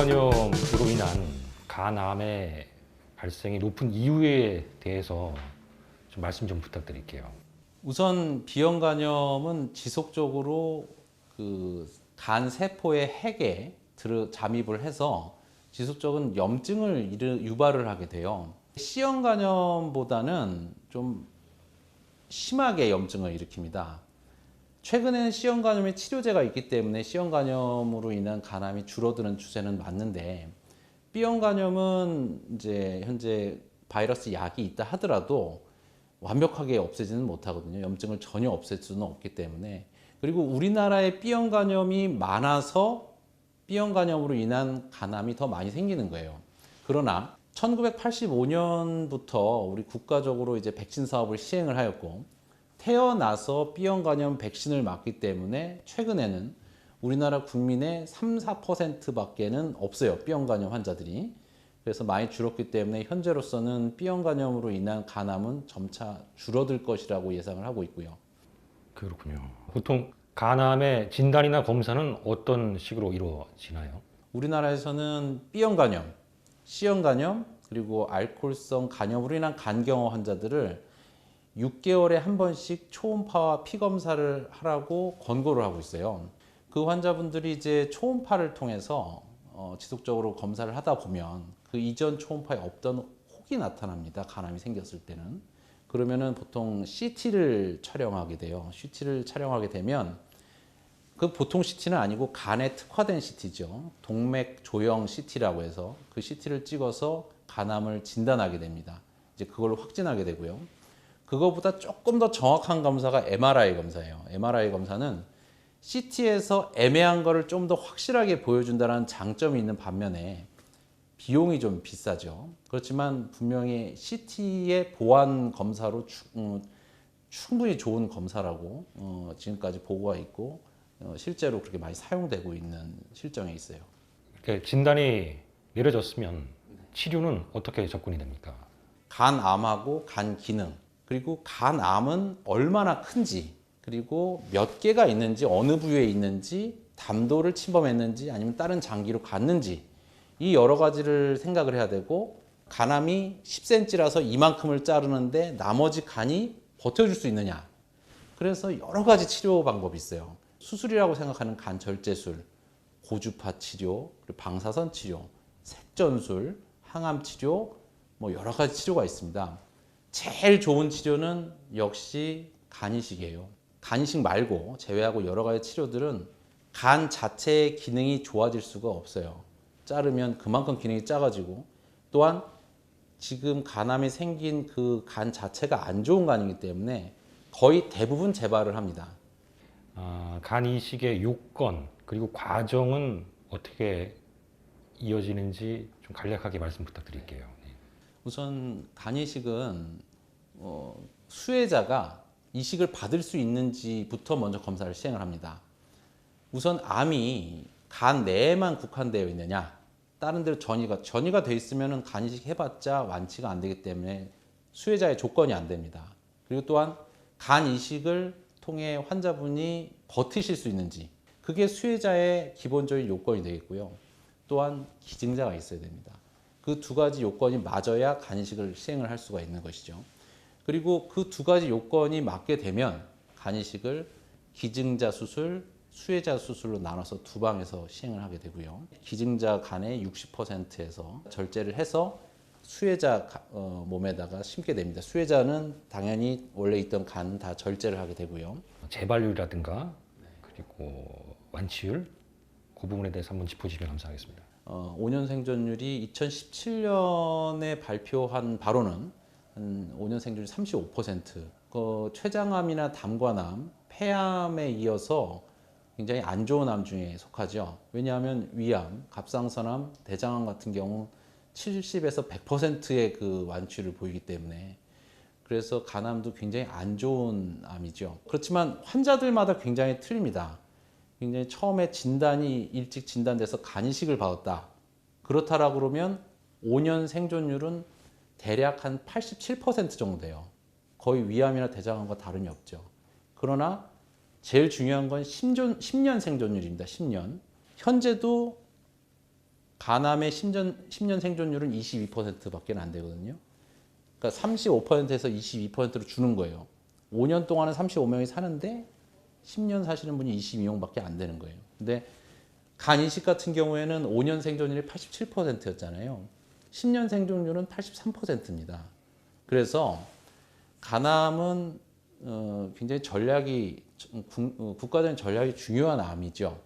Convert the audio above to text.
비형간염으로 인한 간암의 발생이 높은 이유에 대해서 좀 말씀 좀 부탁드릴게요. 우선 비형간염은 지속적으로 그 간 세포의 핵에 잠입을 해서 지속적인 염증을 유발을 하게 돼요. C형간염보다는 좀 심하게 염증을 일으킵니다. 최근에는 C형간염의 치료제가 있기 때문에 C형간염으로 인한 간암이 줄어드는 추세는 맞는데, B형간염은 이제 현재 바이러스 약이 있다 하더라도 완벽하게 없애지는 못하거든요. 염증을 전혀 없앨 수는 없기 때문에. 그리고 우리나라에 B형간염이 많아서 B형간염으로 인한 간암이 더 많이 생기는 거예요. 그러나 1985년부터 우리 국가적으로 이제 백신 사업을 시행을 하였고, 태어나서 B형간염 백신을 맞기 때문에 최근에는 우리나라 국민의 3~4%밖에는 없어요. B형간염 환자들이. 그래서 많이 줄었기 때문에 현재로서는 B형간염으로 인한 간암은 점차 줄어들 것이라고 예상을 하고 있고요. 그렇군요. 보통 간암의 진단이나 검사는 어떤 식으로 이루어지나요? 우리나라에서는 B형간염, C형간염, 그리고 알코올성 간염으로 인한 간경화 환자들을 6개월에 한 번씩 초음파와 피검사를 하라고 권고를 하고 있어요. 그 환자분들이 이제 초음파를 통해서 지속적으로 검사를 하다 보면 그 이전 초음파에 없던 혹이 나타납니다. 간암이 생겼을 때는. 그러면은 보통 CT를 촬영하게 돼요. CT를 촬영하게 되면 그 보통 CT는 아니고 간에 특화된 CT죠. 동맥 조형 CT라고 해서 그 CT를 찍어서 간암을 진단하게 됩니다. 이제 그걸로 확진하게 되고요. 그거보다 조금 더 정확한 검사가 MRI 검사예요. MRI 검사는 CT에서 애매한 거를 좀 더 확실하게 보여준다는 장점이 있는 반면에 비용이 좀 비싸죠. 그렇지만 분명히 CT의 보안 검사로 충분히 좋은 검사라고 지금까지 보고가 있고 실제로 그렇게 많이 사용되고 있는 실정에 있어요. 이렇게 진단이 내려졌으면 치료는 어떻게 접근이 됩니까? 간암하고 간 기능, 그리고 간암은 얼마나 큰지, 그리고 몇 개가 있는지, 어느 부위에 있는지, 담도를 침범했는지 아니면 다른 장기로 갔는지, 이 여러 가지를 생각을 해야 되고, 간암이 10cm라서 이만큼을 자르는데 나머지 간이 버텨줄 수 있느냐. 그래서 여러 가지 치료 방법이 있어요. 수술이라고 생각하는 간 절제술, 고주파 치료, 그리고 방사선 치료, 색전술, 항암 치료, 뭐 여러 가지 치료가 있습니다. 제일 좋은 치료는 역시 간이식이에요. 간이식 말고 제외하고 여러 가지 치료들은 간 자체의 기능이 좋아질 수가 없어요. 자르면 그만큼 기능이 작아지고, 또한 지금 간암이 생긴 그 간 자체가 안 좋은 간이기 때문에 거의 대부분 재발을 합니다. 간 이식의 요건 그리고 과정은 어떻게 이어지는지 좀 간략하게 말씀 부탁드릴게요. 네. 우선 간 이식은 수혜자가 이식을 받을 수 있는지부터 먼저 검사를 시행을 합니다. 우선 암이 간 내에만 국한되어 있느냐, 다른 데로 전이가 돼 있으면 간 이식 해봤자 완치가 안 되기 때문에 수혜자의 조건이 안 됩니다. 그리고 또한 간 이식을 통해 환자분이 버티실 수 있는지, 그게 수혜자의 기본적인 요건이 되겠고요. 또한 기증자가 있어야 됩니다. 그 두 가지 요건이 맞아야 간 이식을 시행을 할 수가 있는 것이죠. 그리고 그 두 가지 요건이 맞게 되면 간 이식을 기증자 수술, 수혜자 수술로 나눠서 두 방에서 시행을 하게 되고요. 기증자 간의 60%에서 절제를 해서 수혜자 몸에다가 심게 됩니다. 수혜자는 당연히 원래 있던 간 다 절제를 하게 되고요. 재발률이라든가 그리고 완치율 그 부분에 대해서 한번 짚어주시면 감사하겠습니다. 5년 생존율이 2017년에 발표한 바로는 한 5년 생존율 35%. 췌장암이나 담관암, 폐암에 이어서 굉장히 안 좋은 암 중에 속하죠. 왜냐하면 위암, 갑상선암, 대장암 같은 경우 70에서 100%의 그 완치율을 보이기 때문에, 그래서 간암도 굉장히 안 좋은 암이죠. 그렇지만 환자들마다 굉장히 틀립니다. 굉장히 처음에 진단이 일찍 진단돼서 간 이식을 받았다. 그렇다라고 그러면 5년 생존율은 대략 한 87% 정도 돼요. 거의 위암이나 대장암과 다름이 없죠. 그러나 제일 중요한 건 10년 생존율입니다. 10년. 현재도 간암의 10년 생존율은 22%밖에 안 되거든요. 그러니까 35%에서 22%로 주는 거예요. 5년 동안은 35명이 사는데 10년 사시는 분이 22명밖에 안 되는 거예요. 근데 간 이식 같은 경우에는 5년 생존율이 87%였잖아요. 10년 생존율은 83%입니다. 그래서 간암은 굉장히 국가적인 전략이 중요한 암이죠.